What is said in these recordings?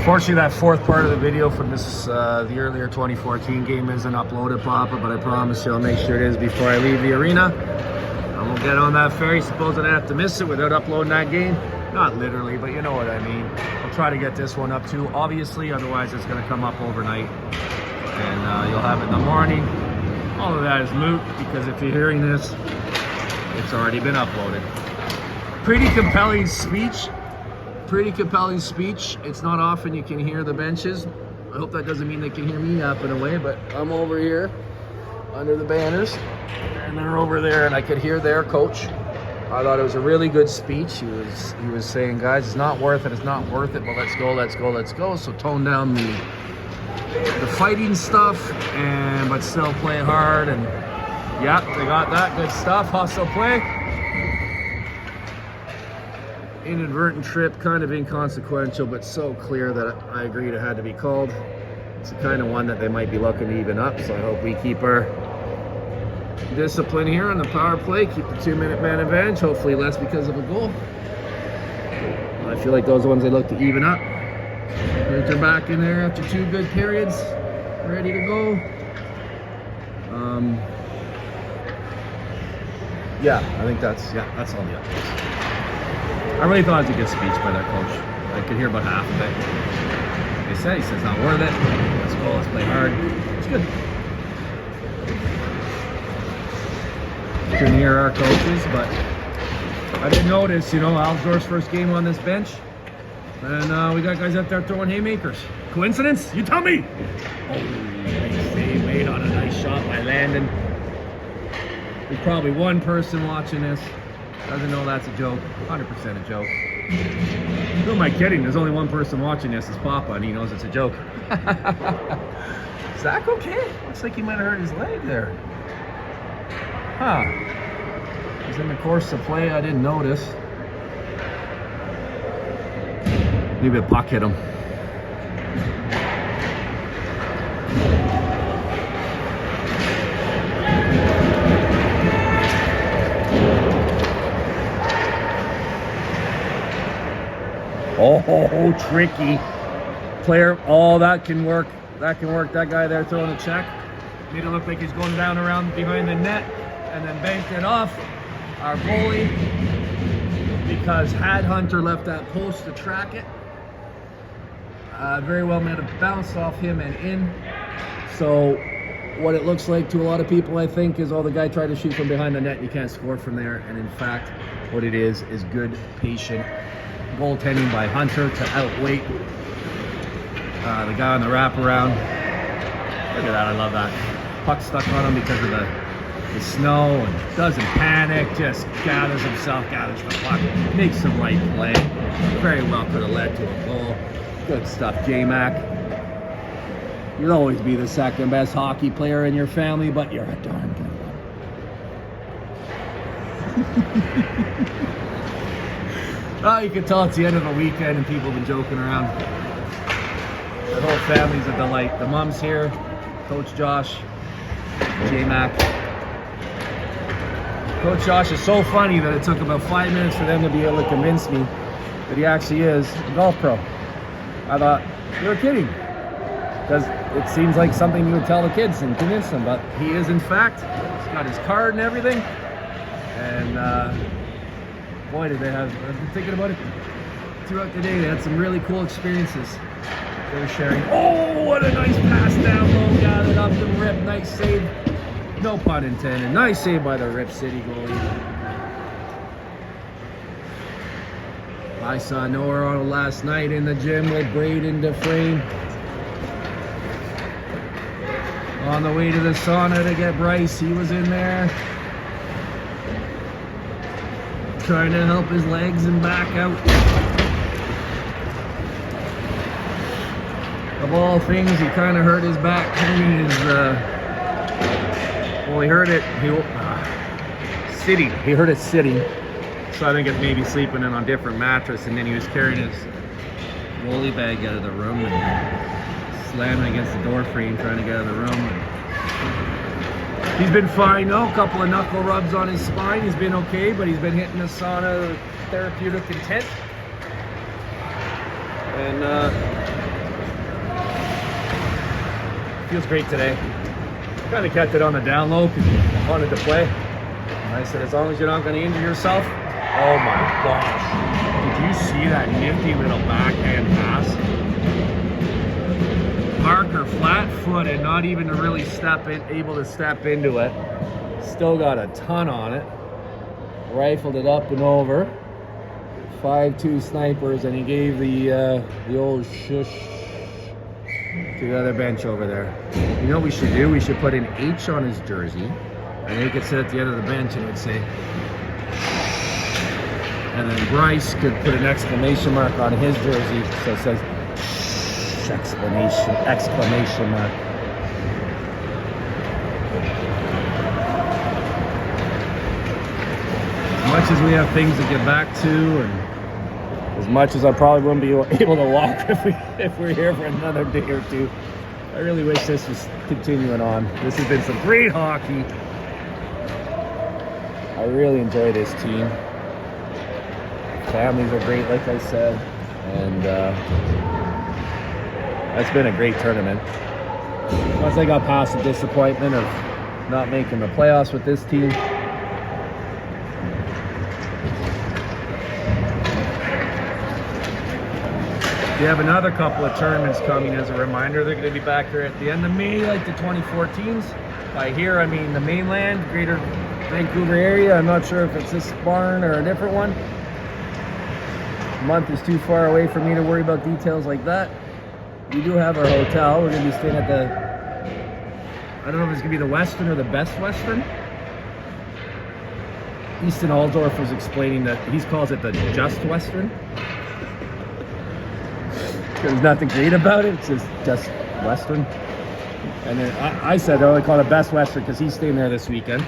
Unfortunately, that fourth part of the video from this the earlier 2014 game isn't uploaded, Papa, but I promise you I'll make sure it is before I leave the arena. I won't get on that ferry, supposing I have to miss it without uploading that game. Not literally, but you know what I mean. I'll try to get this one up too, obviously, otherwise it's going to come up overnight. And you'll have it in the morning. All of that is moot, because if you're hearing this, it's already been uploaded. Pretty compelling speech. It's not often you can hear the benches. I hope that doesn't mean they can hear me yapping away, but I'm over here under the banners and they're over there, and I could hear their coach. I thought it was a really good speech. He was saying, guys, it's not worth it, but let's go. So tone down the fighting stuff, but still play hard. And yeah, they got that good stuff. Hustle play. Inadvertent trip, kind of inconsequential, but so clear that I agreed it had to be called. It's the kind of one that they might be looking to even up, so I hope we keep our discipline here on the power play, keep the 2-minute man advantage, hopefully less because of a goal. I feel like those ones they look to even up. They're back in there after 2 good periods, ready to go. Yeah, I think that's all the updates. I really thought it was a good speech by that coach. I could hear about half of it. He says not worth it. Let's go, let's play hard. It's good. Couldn't hear our coaches, but I did notice, Alsdorf's first game on this bench. And we got guys out there throwing haymakers. Coincidence? You tell me! Oh, nice save made on a nice shot by Landon. There's probably one person watching this doesn't know that's a joke. 100% a joke. Who am I kidding? There's only one person watching this, it's Papa, and he knows it's a joke. Is Zach okay? Looks like he might have hurt his leg there. Huh. He's in the course of play, I didn't notice. Maybe a puck hit him. Oh, tricky player. Oh, that can work. That guy there throwing a check made it look like he's going down around behind the net and then banked it off our goalie because Hunter left that post to track it. Very well might have bounced off him and in. So what it looks like to a lot of people, I think, is the guy tried to shoot from behind the net and you can't score from there. And in fact, what it is good, patient goaltending by Hunter to outweight the guy on the wraparound. Look at that, I love that. Puck stuck on him because of the snow, and doesn't panic, just gathers the puck, makes the right play. Very well could have led to a goal. Good stuff, J-Mac. You'll always be the second best hockey player in your family, but you're a darn good one. Oh, you can tell it's the end of the weekend and people have been joking around. The whole family's a delight. The mom's here, Coach Josh, J-Mac. Coach Josh is so funny that it took about 5 minutes for them to be able to convince me that he actually is a golf pro. I thought, you were kidding. Because it seems like something you would tell the kids and convince them, but he is in fact. He's got his card and everything. And boy, did they have, I've been thinking about it throughout the day. They had some really cool experiences they were sharing. Oh, what a nice pass down low, got it up the rip, nice save. No pun intended. Nice save by the Rip City goalie. I saw Noah Arnold last night in the gym with Braden Dufresne. On the way to the sauna to get Bryce, he was in there. Trying to help his legs and back out. Of all things, he kind of hurt his back. Well, he hurt it. Sitting. He hurt it sitting. So I think it's maybe sleeping in on a different mattress, and then he was carrying his goalie bag out of the room and slamming against the door frame, trying to get out of the room. He's been fine though, a couple of knuckle rubs on his spine. He's been okay, but he's been hitting the sauna with therapeutic intent. And feels great today. Kind of kept it on the down low because I wanted to play. And I said, as long as you're not going to injure yourself. Oh my gosh. Did you see that nifty little backhand pass? Marker flat-footed, not even to really able to step into it. Still got a ton on it. Rifled it up and over. 5-2 snipers, and he gave the old shush to the other bench over there. You know what we should do? We should put an H on his jersey, and he could sit at the end of the bench and it would say, and then Bryce could put an exclamation mark on his jersey, so it says exclamation mark. As much as we have things to get back to, and as much as I probably wouldn't be able to walk if we're here for another day or two, I really wish this was continuing on. This has been some great hockey. I really enjoy this team. Families are great, like I said, and it's been a great tournament. Once I got past the disappointment of not making the playoffs with this team, we have another couple of tournaments coming. As a reminder, they're going to be back there at the end of May, like the 2014s. By here, I mean the mainland, greater Vancouver area. I'm not sure if it's this barn or a different one. A month is too far away for me to worry about details like that. We do have our hotel. We're going to be staying at the, I don't know if it's going to be the Western or the Best Western. Easton Alsdorf was explaining that he calls it the Just Western. There's nothing great about it. It's just Western. And then I said I only call it Best Western because he's staying there this weekend.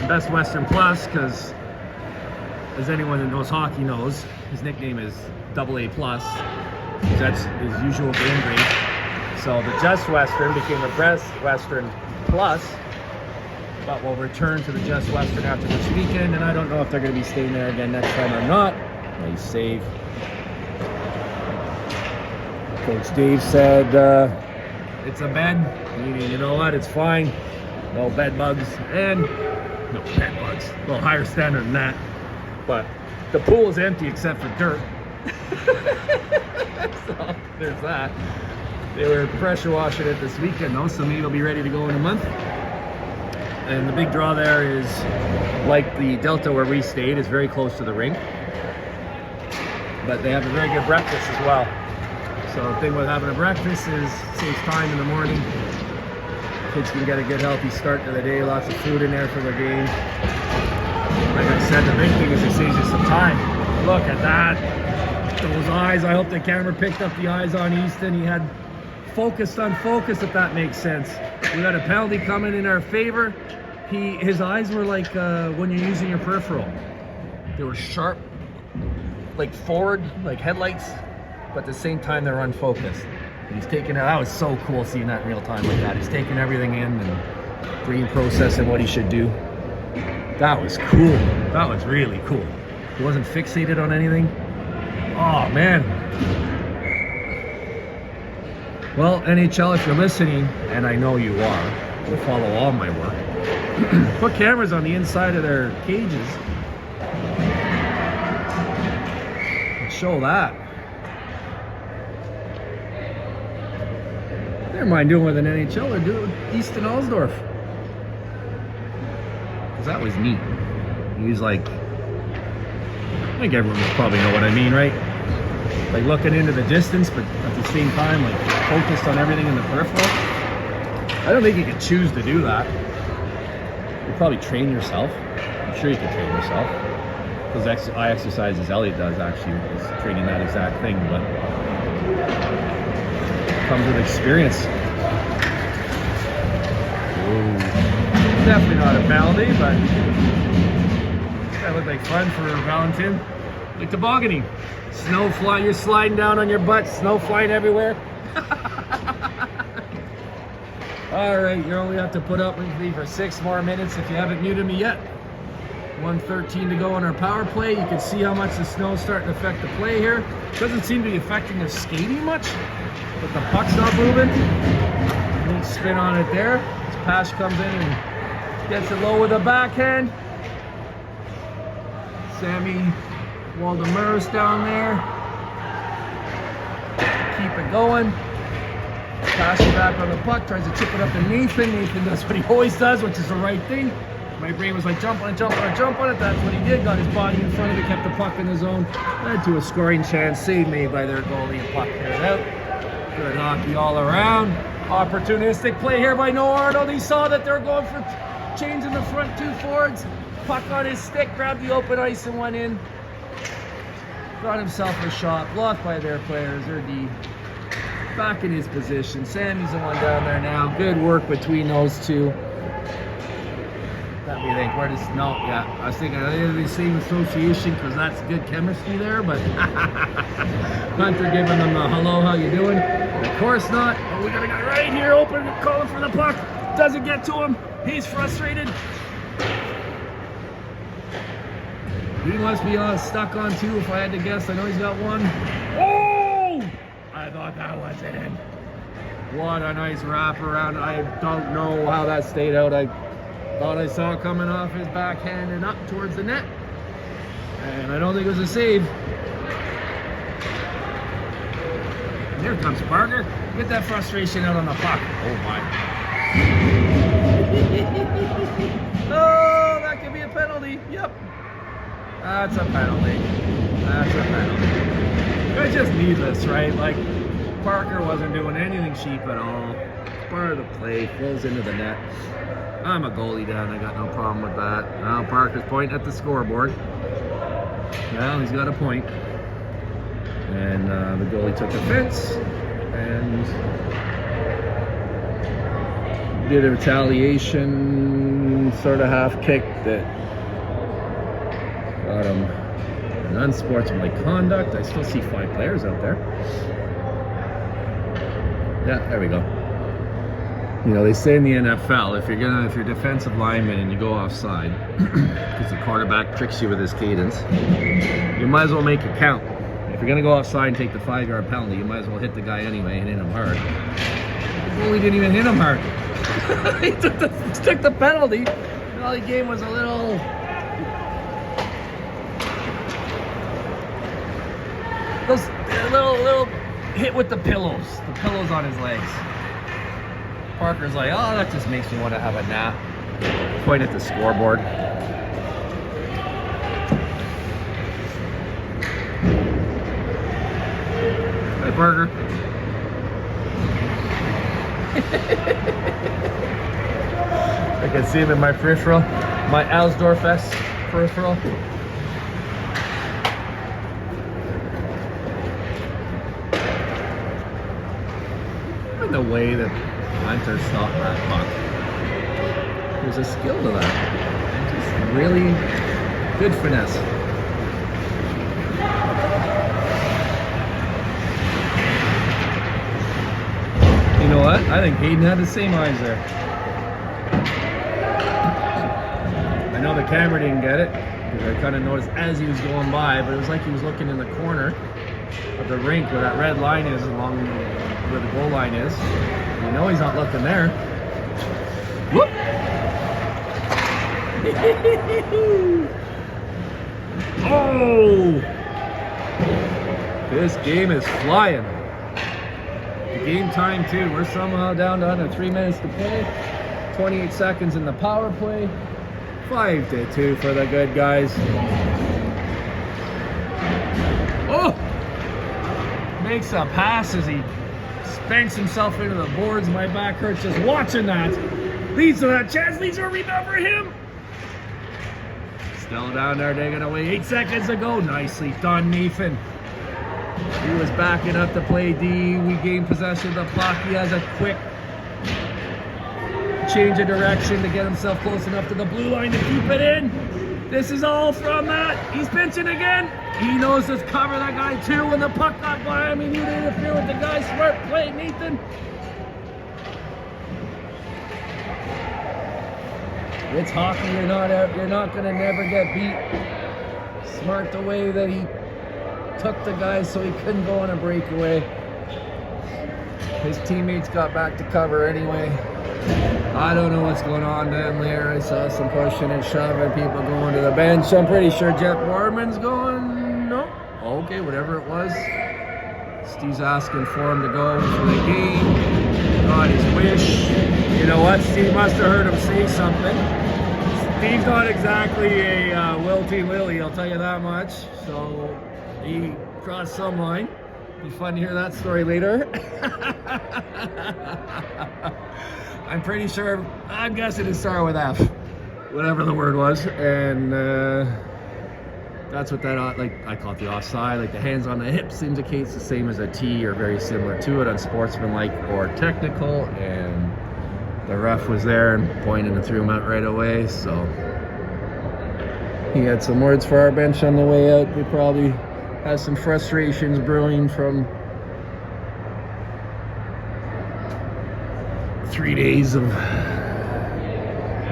Best Western Plus because, as anyone that knows hockey knows, his nickname is AA Plus. That's his usual game grade. So the Just Western became the Best Western Plus, but we'll return to the Just Western after this weekend, and I don't know if they're going to be staying there again next time or not. They save. Coach Dave said it's a bed, meaning, you know what, it's fine. No bed bugs, and no bed bugs. A little higher standard than that. But the pool is empty except for dirt. So there's that. They were pressure washing it this weekend though, so maybe it'll be ready to go in a month. And the big draw there is, like the Delta where we stayed, is very close to the rink. But they have a very good breakfast as well. So the thing with having a breakfast is it saves time in the morning. Kids can get a good healthy start to the day, lots of food in there for their game. Like I said, the big thing is it saves you some time. Look at that. Those eyes, I hope the camera picked up the eyes on Easton. He had focused on focus, if that makes sense. We got a penalty coming in our favor. His eyes were like when you're using your peripheral. They were sharp, like forward, like headlights, but at the same time they're unfocused. And he's taking it. That was so cool seeing that in real time like that. He's taking everything in and brain processing what he should do. That was cool. That was really cool. He wasn't fixated on anything. Oh man. Well, NHL, if you're listening, and I know you are, you'll follow all my work. Put cameras on the inside of their cages and show that. Never mind doing with an NHL, or do it with Easton Alsdorf. Because that was neat. He was like, I think everyone will probably know what I mean, right? Like looking into the distance, but at the same time, like focused on everything in the peripheral. I don't think you could choose to do that. You probably train yourself. I'm sure you can train yourself. Those eye exercises Elliot does actually is training that exact thing, but it comes with experience. Ooh. Definitely not a penalty, but that looked like fun for Valentin. Like tobogganing. Snow flying, you're sliding down on your butt, snow flying everywhere. All right, you only have to put up with me for 6 more minutes if you haven't muted me yet. 1:13 to go on our power play. You can see how much the snow's starting to affect the play here. Doesn't seem to be affecting us skating much, but the puck's not moving. Neat spin on it there. This pass comes in and gets it low with a backhand. Sammy Waldemars down there. Keep it going. Pass it back on the puck, tries to chip it up to Nathan. Nathan does what he always does, which is the right thing. My brain was like, jump on it, jump on it, jump on it. That's what he did. Got his body in front of it, kept the puck in the zone. Led to a scoring chance. Save made by their goalie and puck cleared out. Good hockey all around. Opportunistic play here by Noah Arnold. He saw that they're going for changing the front two forwards. Puck on his stick, grabbed the open ice and went in. Got himself a shot. Blocked by their players. Their D. Back in his position. Sammy's the one down there now. Good work between those two. Let me think, where does, no, yeah, I was thinking they're the same association because that's good chemistry there, but Hunter giving them the hello, how you doing? Of course not, but we got a guy right here open, calling for the puck, doesn't get to him, he's frustrated. He must be stuck on two if I had to guess. I know he's got one. Oh! I thought that was in. What a nice wraparound. I don't know how that stayed out. I thought I saw it coming off his backhand and up towards the net. And I don't think it was a save. And here comes Parker. Get that frustration out on the puck. Oh my. Oh, that could be a penalty. Yep. That's a penalty. That's a penalty. It's just needless, right? Like, Parker wasn't doing anything cheap at all. Part of the play, falls into the net. I'm a goalie down, I got no problem with that. Now Parker's pointing at the scoreboard. Well, he's got a point. And the goalie took offense and did a retaliation, sort of half kick that got him an unsportsmanlike conduct. I still see 5 players out there. Yeah, there we go. You know, they say in the NFL, if you're defensive lineman and you go offside, because the quarterback tricks you with his cadence, you might as well make it count. If you're gonna go offside and take the 5-yard penalty, you might as well hit the guy anyway and hit him hard. The goalie didn't even hit him hard. He took the penalty. All he gave was a little hit with the pillows on his legs. Parker's like, oh, that just makes me want to have a nap. Point at the scoreboard. Hi, Parker. I can see him in my peripheral, my Alsdorf-esque peripheral. The way that Hunter stopped that puck. There's a skill to that. Just really good finesse. You know what? I think Hayden had the same eyes there. I know the camera didn't get it, because I kind of noticed as he was going by, but it was like he was looking in the corner of the rink where that red line is, along where the goal line is. You know he's not looking there. Whoop! Oh! This game is flying. The game time too. We're somehow down to under 3 minutes to play. 28 seconds in the power play. 5-2 for the good guys. Oh! Makes a pass as he spanks himself into the boards. My back hurts just watching that. Leads to that chance. Leads to a rebound for him. Still down there digging away. 8 seconds to go. Nicely done, Nathan. He was backing up to play D. We gained possession of the puck. He has a quick change of direction to get himself close enough to the blue line to keep it in. This is all from that. He's pinching again. He knows to cover that guy too. When the puck got by him, he knew to interfere with the guy. Smart play, Nathan. It's hockey. You're not gonna never get beat. Smart the way that he took the guy so he couldn't go on a breakaway. His teammates got back to cover anyway. I don't know what's going on down there. I saw some pushing and shoving, people going to the bench. I'm pretty sure Jeff Warman's going. No. Okay, whatever it was. Steve's asking for him to go for the game. Got his wish. You know what? Steve must have heard him say something. Steve's not exactly a wilty Willie, I'll tell you that much. So he crossed some line. Be fun to hear that story later. I'm pretty sure, I'm guessing it started with F, whatever the word was, and that's what that, like, I call it the offside, like the hands on the hips indicates the same as a T or very similar to it, unsportsmanlike or technical, and the ref was there and pointed and threw him out right away. So he had some words for our bench on the way out. We probably has some frustrations brewing from 3 days of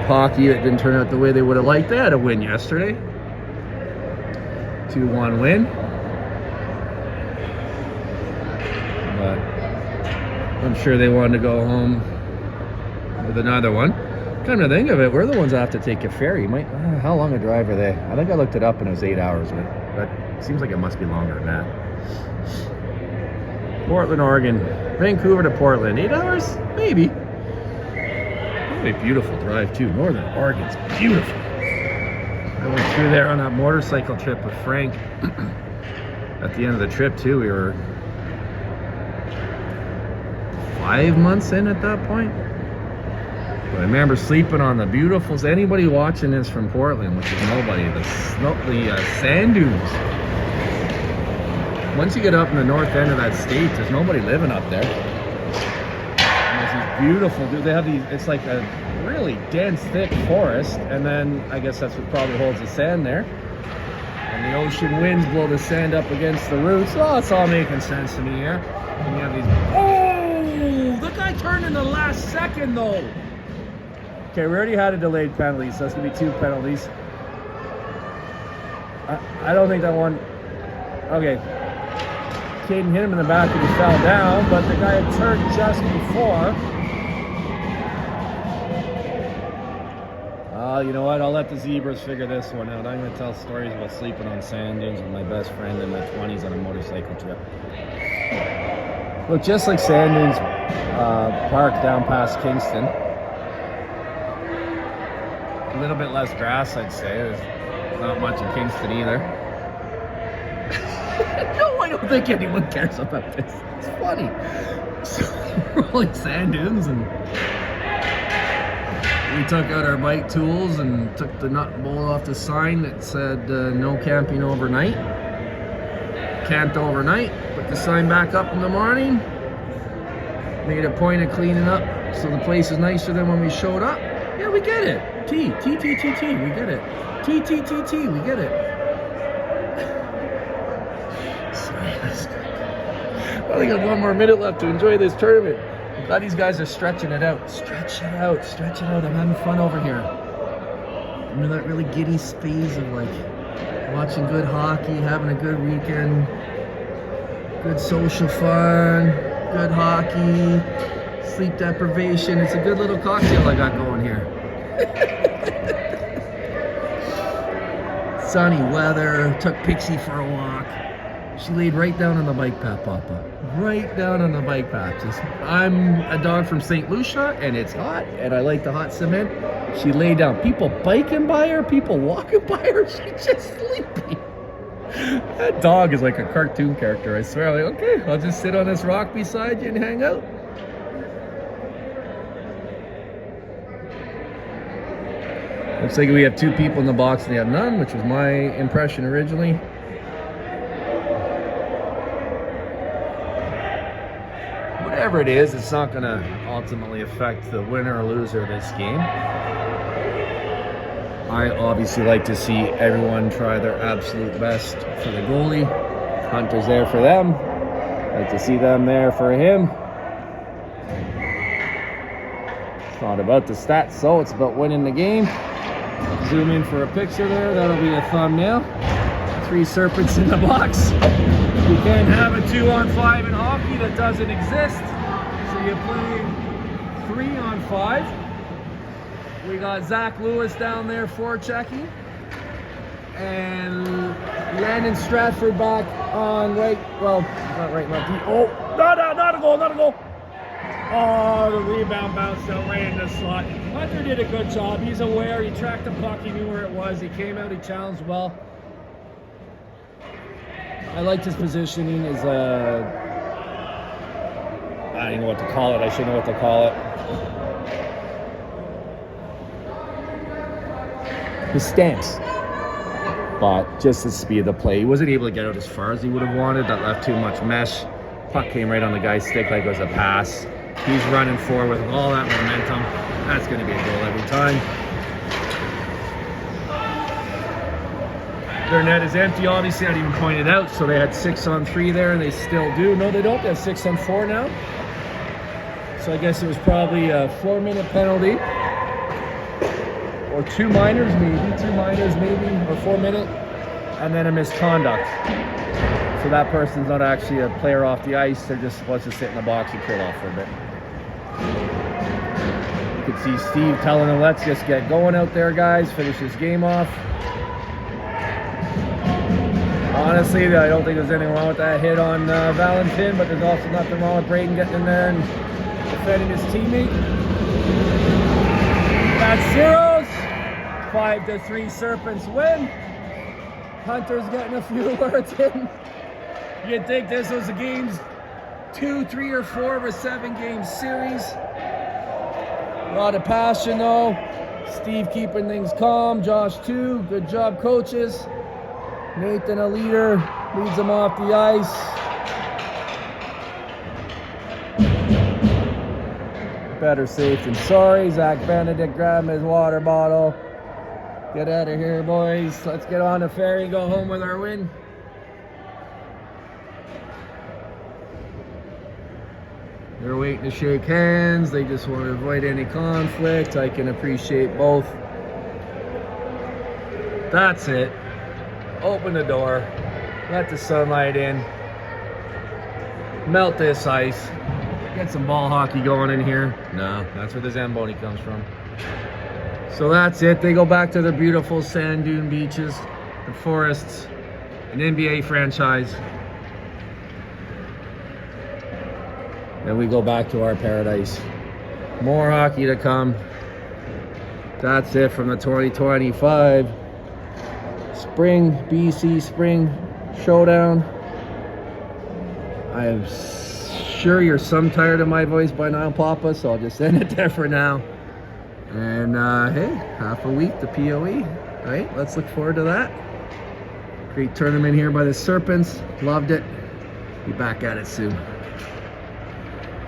hockey that didn't turn out the way they would have liked. They had a win yesterday, 2-1 win, but I'm sure they wanted to go home with another one. Come to think of it, we're the ones that have to take a ferry. How long a drive are they? I think I looked it up and it was 8 hours, but it seems like it must be longer than that. Portland, Oregon, Vancouver to Portland, 8 hours? Maybe. What a beautiful drive too. Northern Oregon's beautiful. I went through there on that motorcycle trip with Frank. At the end of the trip too, we were 5 months in at that point. But I remember sleeping on the beautiful, anybody watching this from Portland, which is nobody, the sand dunes. Once you get up in the north end of that state, there's nobody living up there. And there's these beautiful, they have these, it's like a really dense, thick forest, and then I guess that's what probably holds the sand there. And the ocean winds blow the sand up against the roots. Oh, it's all making sense to me here. And you have these, oh, the guy turned in the last second though. Okay, we already had a delayed penalty, so that's going to be 2 penalties. I don't think that one... Okay. Caden hit him in the back and he fell down, but the guy had turned just before. You know what? I'll let the zebras figure this one out. I'm going to tell stories about sleeping on sand dunes with my best friend in my 20s on a motorcycle trip. Look, just like sand dunes park down past Kingston. A little bit less grass, I'd say. There's not much in Kingston either. No, I don't think anyone cares about this. It's funny. So, rolling sand dunes, and we took out our bike tools and took the nut and bolt off the sign that said no camping overnight. Camped overnight, put the sign back up in the morning. Made a point of cleaning up so the place is nicer than when we showed up. Yeah, we get it. T, we get it. T, we get it. Sorry, I only got 1 more minute left to enjoy this tournament. I'm glad these guys are stretching it out. Stretch it out. I'm having fun over here. I'm in that really giddy phase of like watching good hockey, having a good weekend, good social fun, good hockey, sleep deprivation. It's a good little cocktail I got going here. Sunny weather, took Pixie for a walk. She laid right down on the bike path, Papa. Right down on the bike path. I'm a dog from St. Lucia, and it's hot, and I like the hot cement. She laid down. People biking by her, people walking by her. She's just sleeping. That dog is like a cartoon character, I swear. I'm like, okay, I'll just sit on this rock beside you and hang out. Looks like we have 2 people in the box and they have none, which was my impression originally. Whatever it is, it's not going to ultimately affect the winner or loser of this game. I obviously like to see everyone try their absolute best for the goalie. Hunter's there for them. Like to see them there for him. It's not about the stats, so it's about winning the game. Zoom in for a picture there. That'll be a thumbnail. 3 Serpents in the box. You can't have a 2-on-5 in hockey. That doesn't exist. So you're playing 3-on-5. We got Zach Lewis down there forechecking. And Landon Stratford back on right, well, not right, lefty. Oh, not a goal, not a goal. Oh, the rebound bounced out right in the slot. Hunter did a good job. He's aware. He tracked the puck. He knew where it was. He came out. He challenged well. I liked his positioning. I don't even know what to call it. I should know what to call it. His stance. But just the speed of the play. He wasn't able to get out as far as he would have wanted. That left too much mesh. Puck came right on the guy's stick like it was a pass. He's running forward with all that momentum. That's going to be a goal every time. Their net is empty, obviously. I didn't even point it out. So they had 6-on-3 there, and they still do. No, they don't. They have 6-on-4 now. So I guess it was probably a 4-minute penalty. Or 2 minors maybe, or 4-minute, and then a misconduct. So that person's not actually a player off the ice, they're just supposed to sit in the box and cool off for a bit. You can see Steve telling them, let's just get going out there, guys, finish this game off. Honestly, I don't think there's anything wrong with that hit on Valentin, but there's also nothing wrong with Braden getting in there and defending his teammate. That's zeros. 5-3 Serpents win. Hunter's getting a few words in. You'd think this was a games 2, 3, or 4 of a 7-game series. A lot of passion though. Steve keeping things calm. Josh too. Good job, coaches. Nathan, a leader, leads them off the ice. Better safe than sorry. Zach Benedict grabbing his water bottle. Get out of here, boys. Let's get on the ferry and go home with our win. They're waiting to shake hands. They just want to avoid any conflict. I can appreciate both. That's it. Open the door. Let the sunlight in. Melt this ice. Get some ball hockey going in here. No, that's where the Zamboni comes from. So that's it. They go back to the beautiful sand dune beaches, the forests, an NBA franchise. Then we go back to our paradise. More hockey to come. That's it from the 2025 Spring BC Spring Showdown. I am sure you're some tired of my voice by now, Papa, so I'll just end it there for now. And hey, half a week to POE, right? Let's look forward to that. Great tournament here by the Serpents. Loved it. Be back at it soon.